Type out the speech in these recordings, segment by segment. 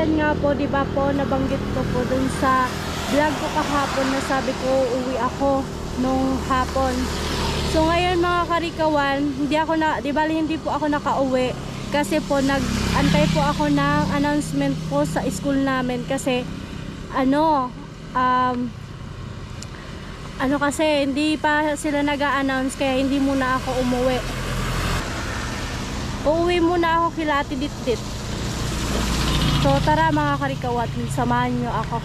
Ayun nga po, di ba po, nabanggit ko po dun sa vlog ko kahapon na sabi ko uwi ako nung hapon. So ngayon mga karikawan, hindi po ako nakauwi kasi po nag-antay po ako ng announcement po sa school namin kasi kasi hindi pa sila nag-a-announce kaya hindi muna ako umuwi. Uuwi muna ako kila Ate Ditdit. So tara mga karikawat, samahan nyo ako.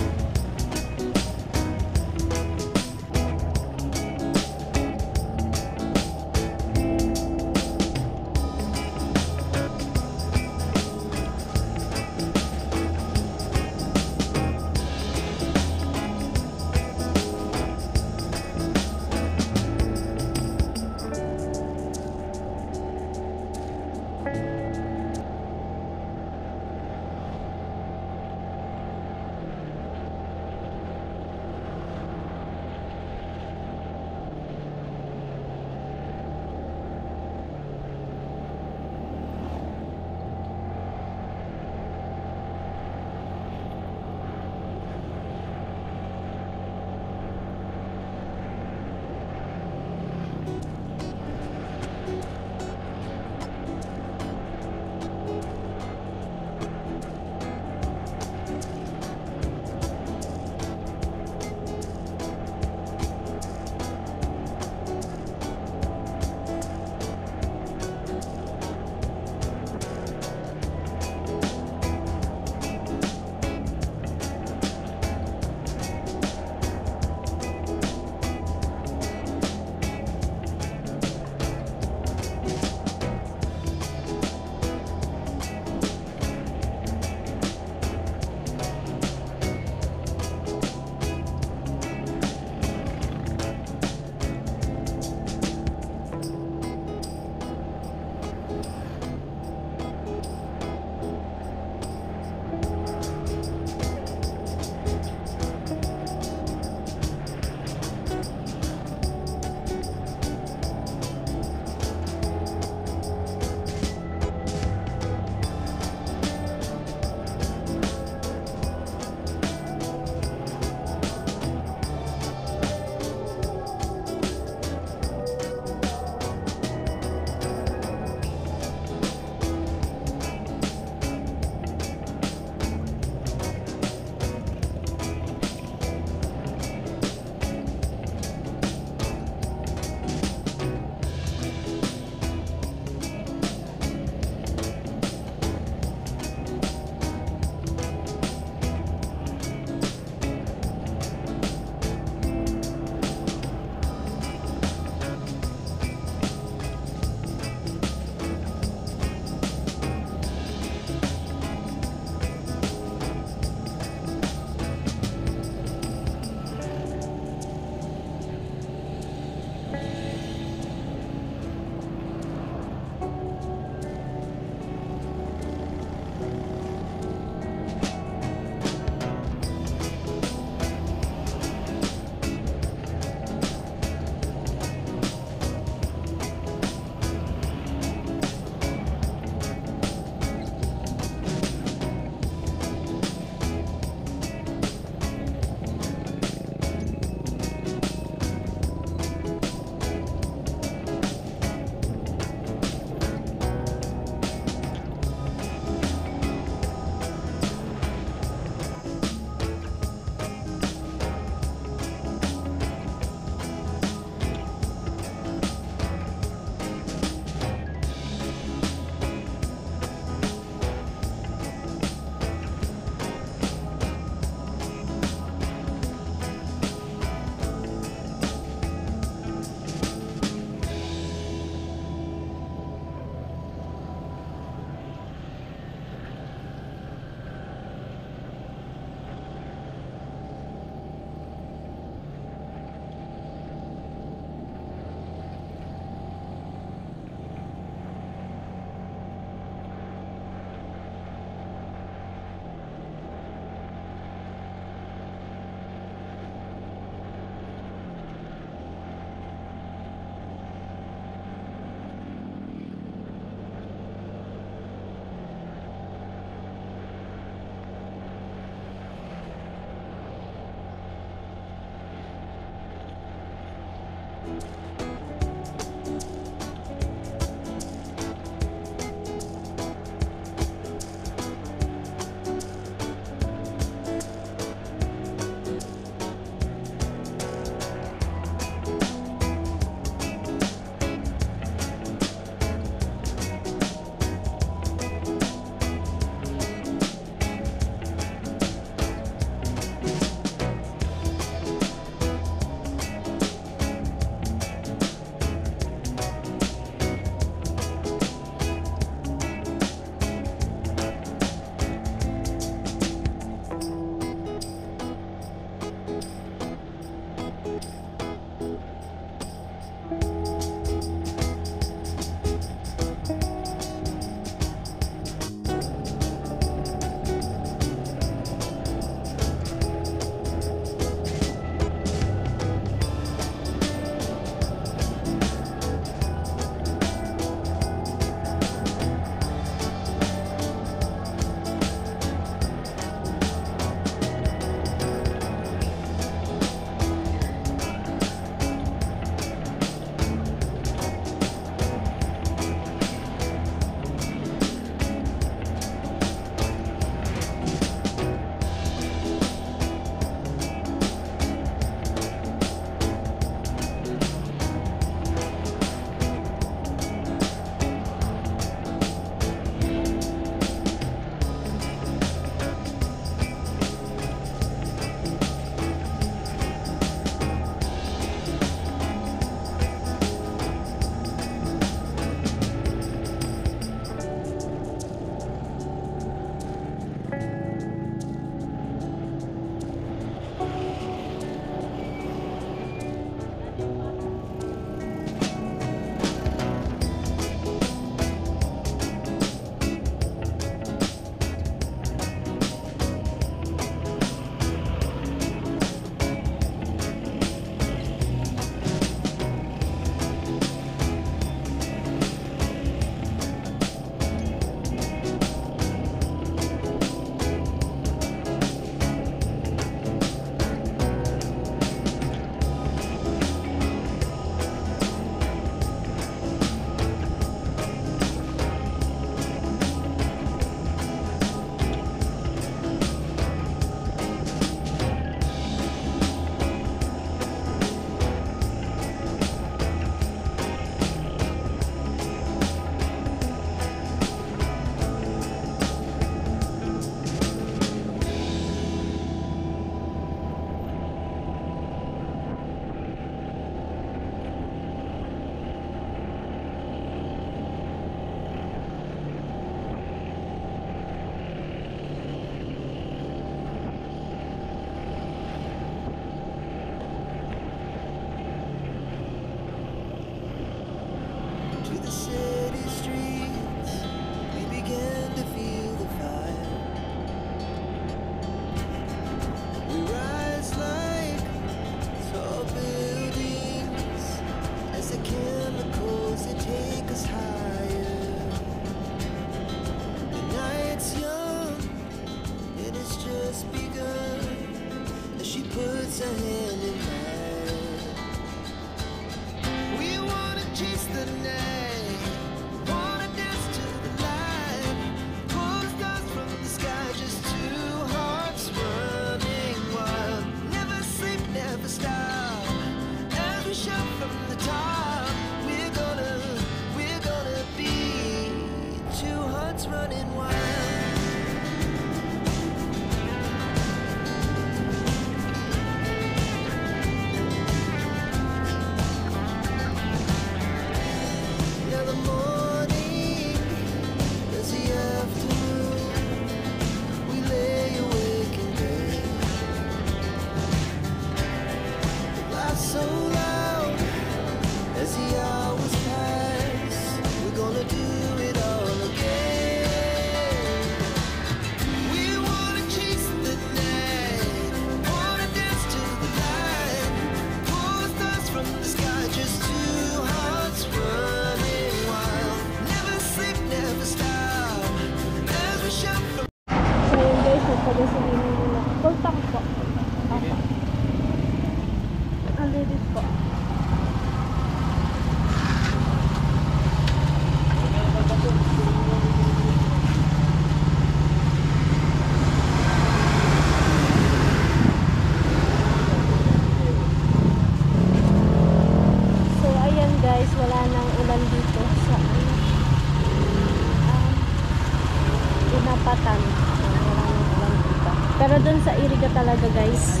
Pero doon sa Iriga talaga guys,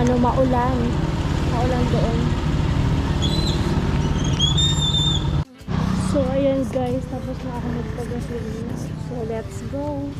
ano, maulan. Maulan doon. So ayan guys, tapos na ako magpagasolina. So let's go.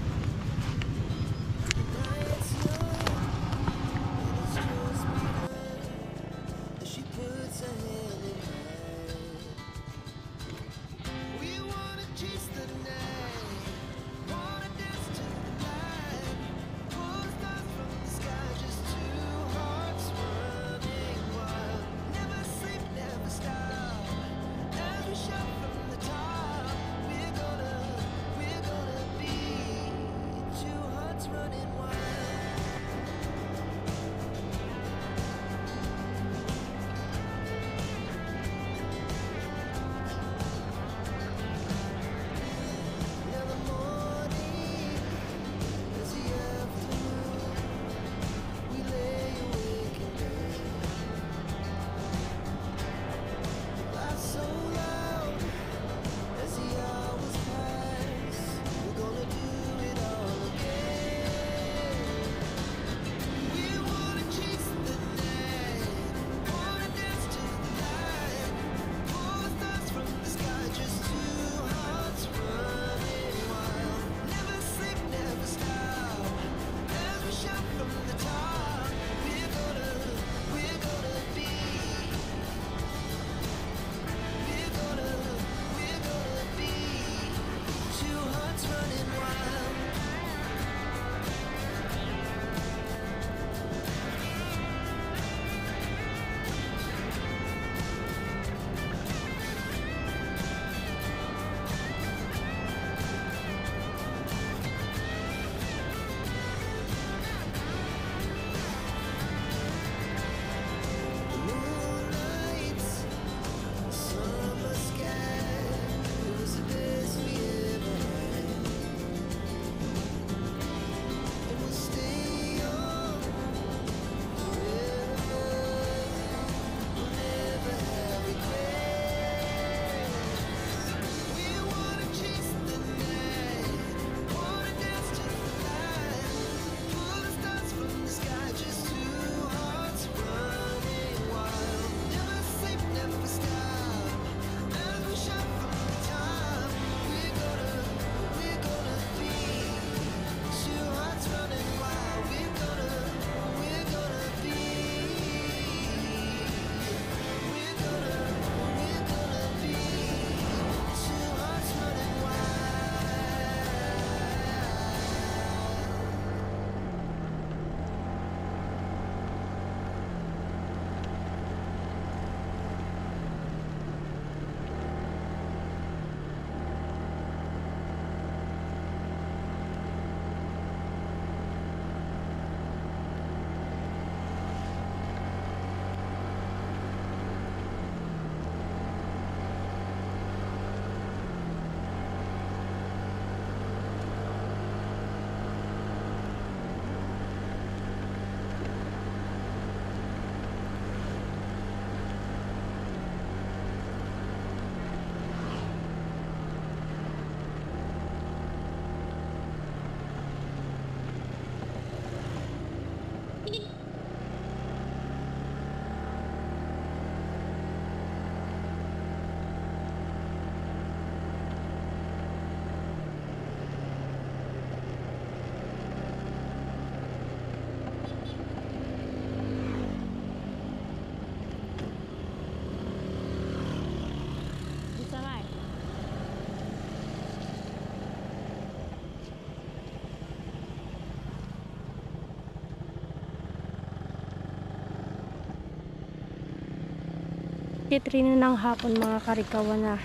Titrino ng hapon mga karikawan na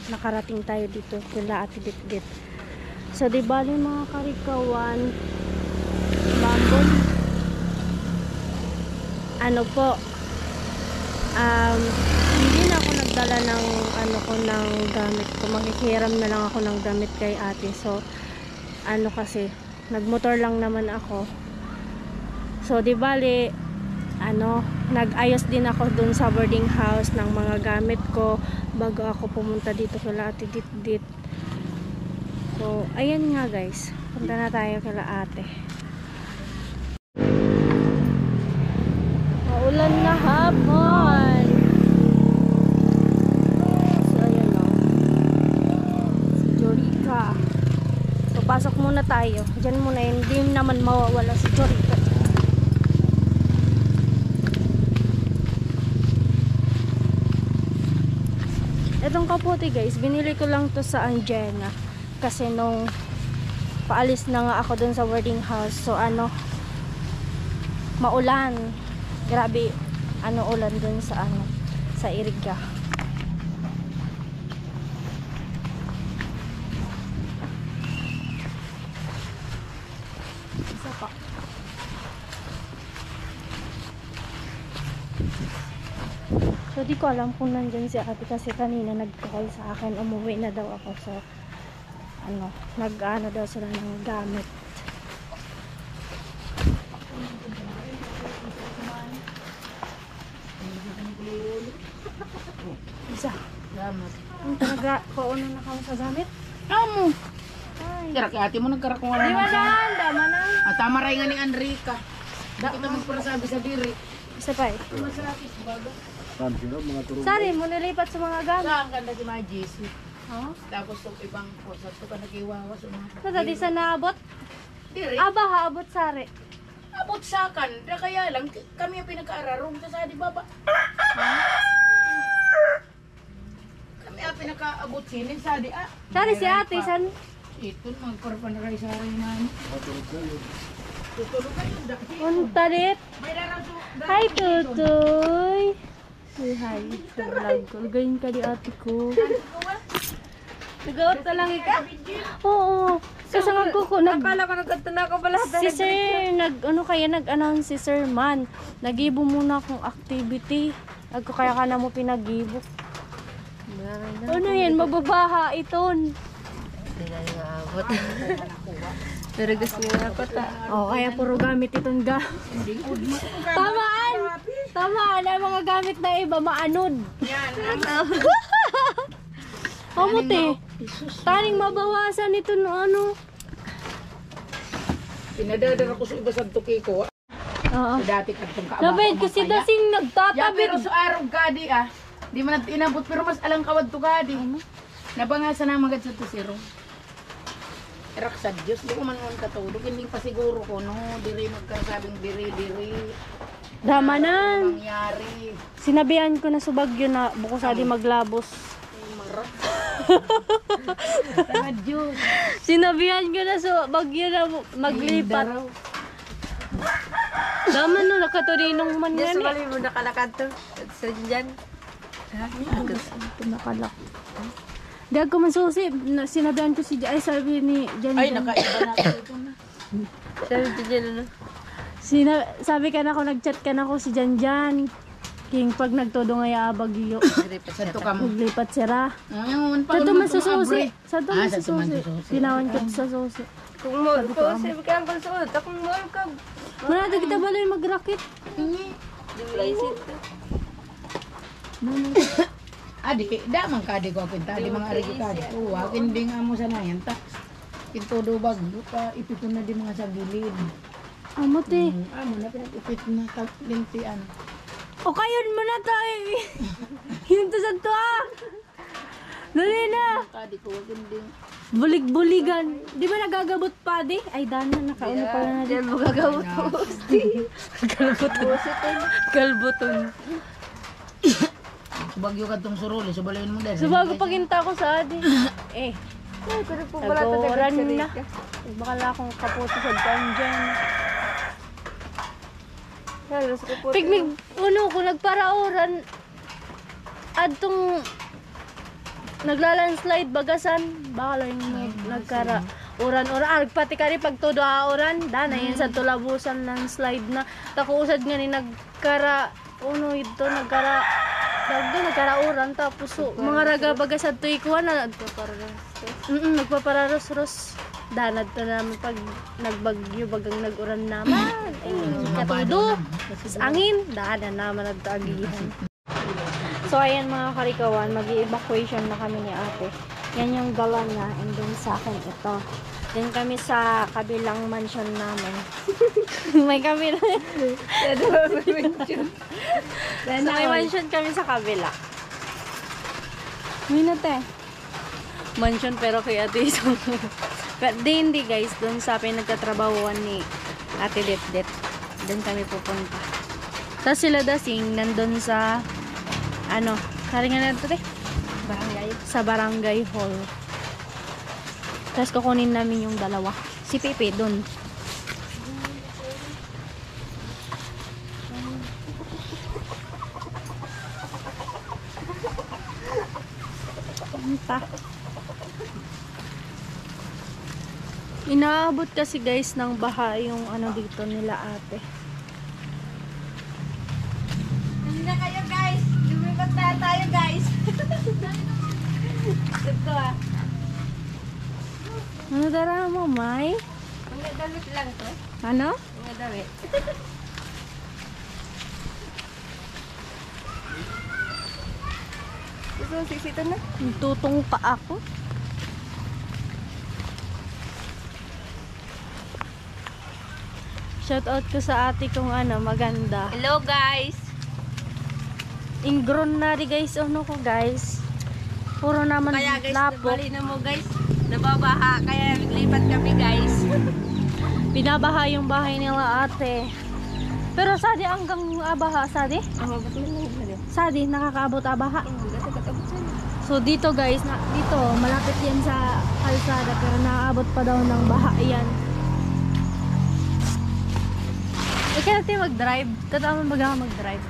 nakarating tayo dito kila Ate Bitbit. So di bali mga karikawan, bambon, ano po, hindi na ako nagdala ng ano ko ng gamit ko, makikihiram na lang ako ng gamit kay ate. So ano kasi nagmotor lang naman ako. So di bali ano, nag-ayos din ako dun sa boarding house ng mga gamit ko bago ako pumunta dito kila Ate Ditdit. So ayan nga guys, punta na tayo kila ate. Maulan na hapon. So, ayan o. Si Jorika. So, pasok muna tayo. Diyan muna, hindi naman mawawala si Jorika. Itong kaputi guys, binili ko lang to sa Anjena. Kasi nung paalis na nga ako dun sa boarding house. So, maulan. Grabe, ulan dun sa sa Iriga. Isa pa. So, di ko alam kung nandyan si ate kasi kanina nag-call sa akin. Umuwi na daw ako. So, nag-ano daw sila ng gamit. Isa. Salamat. Ang talaga, pauna na ka sa gamit? Amo. Ay. Kira kay ate mo nagkarakuha Di na. manan, dama na. Tama rin nga ni Enrica. Bakit naman para sabi sa diri? Isa pa eh. Masakit bago. Sari, mo nilipat sa mga gamit. Saan ganda si mga JC? Huh? Tapos yung ibang posa to ka nagiwawas. Sa dati sa naabot? Diri. Aba, haabot sari. Abot sa kan. Kaya lang kami ang pinaka-ararong sa di baba. Kami ang pinaka-abot sinin sa di Sari si ate, san? Ito magparapanaray sa rin namin. Tutulog kayo. Unta dit. May darang so. Hi, Tutoy. Say hi. Sa vlog ko. Gayin ka di ate ko. Nagawat na lang ika? Oo. Kasi Akala ko nagkatuna ko pala. si sir, nag-announce si Sir Man. Nagibo muna akong activity. Ako kaya ka na mo pinagibo. Ano yan? Mababaha iton. Hindi na nga abot. Pero gusto nga ako ta. Oh, kaya puro gamit iton ga. Tamaan! Tamaan ang mga gamit na iba, maanod. Yan. Kamuti. Taning mabawasan ito no Pinadadala ko sa iba sa tuki ko. Oo. Dati katong kaabak. Sabay kasi dasing Ya, nagtatabi. pero sa araw gadi Di man natin inabot pero mas alang kawad to gadi. Nabangasa na magad sa tusiro. Erak sa Diyos, di ko man ngon katulog. Hindi pa siguro ko no, diri magkasabing diri. Damanan. Nangyari. Sinabihan ko na sa Bagyo na buko sa di maglabos. Ay, marak. Sa Diyos. Sinabihan ko na sa Bagyo na maglipat. Daman no, nakaturinong man Yes, yan eh. mali mo nakalakad to. Sa dyan. Nakalak. Di ako man susi. Sinabihan ko si Ay, sabi ni Jan. Ay, nakaiba na ako ito na. Sabi ko dyan ano. Sabi ka na ako, nag-chat ka na ako si Jan. King pag nagtodo nga ya Bagyo. Sa to ka mo. Maglipat sira. Ayun, Sa to man sa susi. susi. Sa to man sa sa tuman susi. sa susi. Tinawan ko sa susi. Kung mo, sabi ka ang konsulot. Kung mo ka. Muna na kita baloy mag-rocket. Diwisit to. Adi, damang kadi ko pinta, di mga arigi kadi. Uwa, hindi nga mo sana yan ta. Ito do bagyo pa, ipito na di mga sa gilid. Amot eh. Amo na pinag-ipit na lintian. O kayon mo na tayo. Yun to sa to ah. Dali na. Kadi ko, hindi. Bulig-buligan. Di ba nagagabot pa di? Ay dana, nakauna pala na di. Diyan mo gagawin to. Galbuton. Bagyo ka tong suruli, subalayin mo din. So bago paginta ko sa adi. Eh, Ay, pero po wala to tagoran sa na. Bakala akong kaputo sa dyan. Halos ko po. Pigmig, kung nagparaoran, adtong naglalandslide bagasan, baka lang nagkara oran pati kari pag todo oran dana yun sa tulabusan ng slide na takuusad nga ni nagkara ito nagkara oran tapos so, mga raga bagasan to ikuha na nagpapararos-ros danad to naman pag nagbagyo bagang nag-uran naman ay katudo angin dana naman nagtaagihan. So ayan mga karikawan, mag-evacuation na kami ni ate. Yan yung dala niya and then sa akin ito. Din kami sa kabilang mansion namin. May kabila. So, may mansion kami sa kabila. Minute. Mansion pero kay Ate Isang. Pero hindi guys, doon sa pinagtatrabahuan ni Ate Det. Doon kami pupunta. Tapos sila Dasing nandun sa sari nga na ito Barangay. sa barangay hall. Tapos kukunin namin yung dalawa. Si Pepe doon. Inaabot kasi guys ng baha yung dito nila ate. Hindi na kayo guys. Lumipat na tayo guys. Ito Ano dara mo, May? Mga damit lang to. Ano? Mga damit. Gusto mo sisito na? Tutong pa ako. Shout out ko sa ate kong maganda. Hello guys. Ingron na rin guys, ko guys. Puro naman Kaya guys, lapok. nabali na mo guys. Nababaha. Kaya naglipat kami guys. Binabaha yung bahay nila ate. Pero sadi hanggang abaha, sadi? Sadi, nakakaabot abaha. So dito guys, dito malapit yan sa kalsada pero naaabot pa daw ng baha yan. Kaya natin mag-drive. Totoo mo baga mag-drive.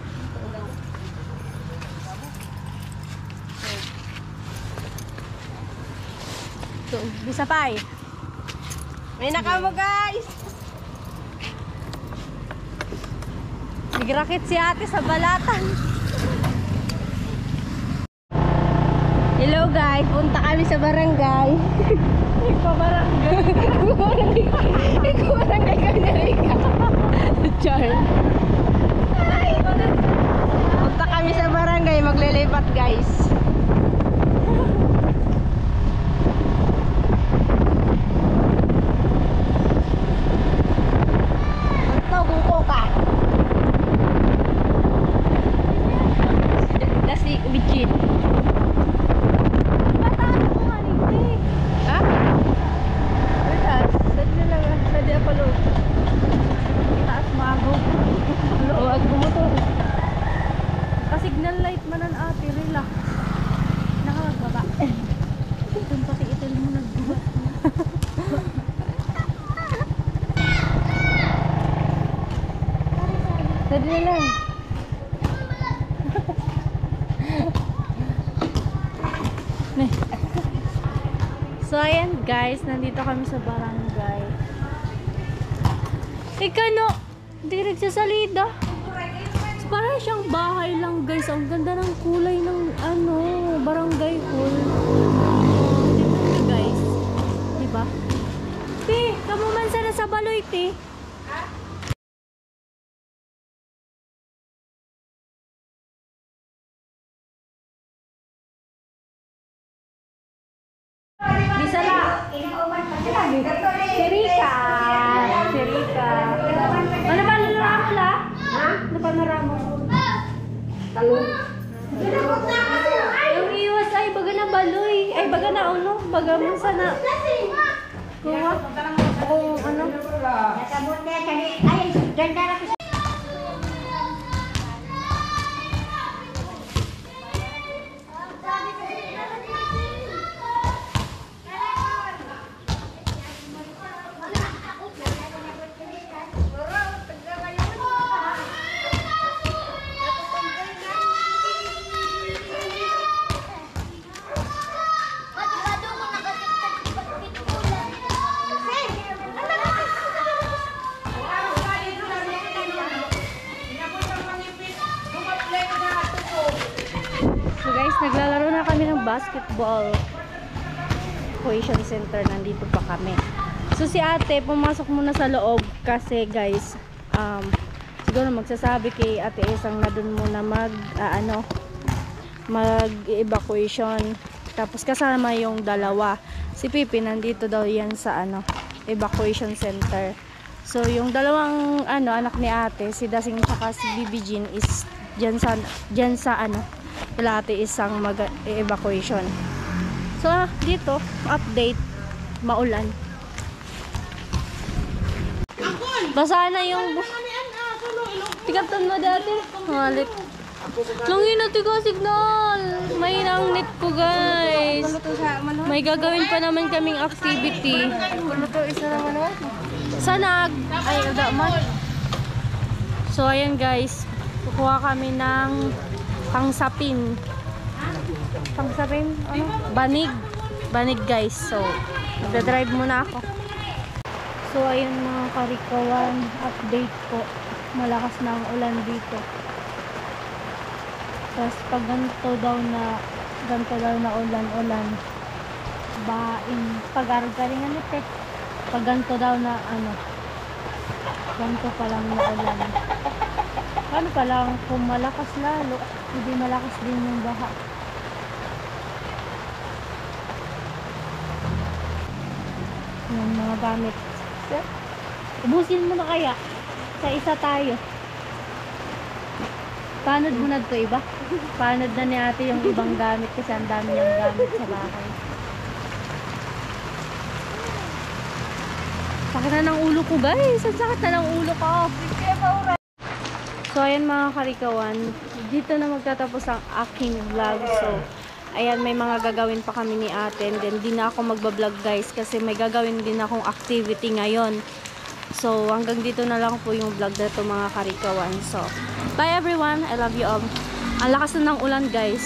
So, bisa pa eh. May nakamo guys. Nagrakit si ate sa balatan. Hello guys, punta kami sa barangay. Ikaw barangay ka na rin ka. Char. Punta kami sa barangay. Maglilipat guys. Ito, buko ka. Dasi, ubicin. Bataan ko nga nito eh. Ha? Taas. Dali na lang. Dali ako lo. Taas mago. Huwag bumuto. Ka-signal light manan ate, relax. Nakakagbaba. Itong pati itil mo nagbuba. Dali na lang. So ayan guys, nandito kami sa barangay. Ika no, hindi nagsasalida. So, parang siyang bahay lang guys. Ang ganda ng kulay ng barangay hall. Dito guys. Diba? Ti, kamuman sana sa baloy ti. Bisala. Si Rika. Ano ba nalaramo la? Ha? Ano ba naramo? Talong. Yung iwas ay baga na baloy. Ay baga na baga man sana. Kuha. Kung ano. So guys, naglalaro na kami ng basketball. Equation Center, nandito pa kami. So si ate, pumasok muna sa loob kasi guys, siguro magsasabi kay ate Isang na dun muna mag-evacuation. Tapos kasama yung dalawa. Si Pipi nandito daw yan sa ano, evacuation center. So yung dalawang anak ni ate, si Dasing tsaka si Bibi Jean is dyan sa ano, wala ate isang mag-evacuation. So dito, update, maulan. Basa na yung tikatan mo dati. Malit. Langin na tiga signal. May ang net ko guys. May gagawin pa naman kaming activity. Sanag. Ay, uda man. So ayan guys. Kukuha kami ng pangsapin. Pangsapin? Ano? Banig. Banig guys. So, magdadrive muna ako. So ayun mga karikawan, update po. Malakas na ang ulan dito. Tapos pag ganito daw na ulan-ulan, bain, pag-argalingan ito. Pag ganito daw na ganito pa lang na ulan. Ano pa lang, kung malakas lalo, hindi malakas din yung baha. Yung mga gamit. Ubusin mo na kaya. Sa isa tayo. Panod mo na ito iba. Panod na ni ate yung ibang gamit kasi ang dami niyang gamit sa bahay. Sakit na ng ulo ko guys. Ang sakit na ng ulo ko. So ayan mga karikawan. Dito na magtatapos ang aking vlog. So ayan, may mga gagawin pa kami ni ate. And then, di na ako magbablog guys kasi may gagawin din akong activity ngayon. So, hanggang dito na lang po yung vlog na ito mga karikawan. So, bye everyone. I love you all. Ang lakas na ng ulan guys.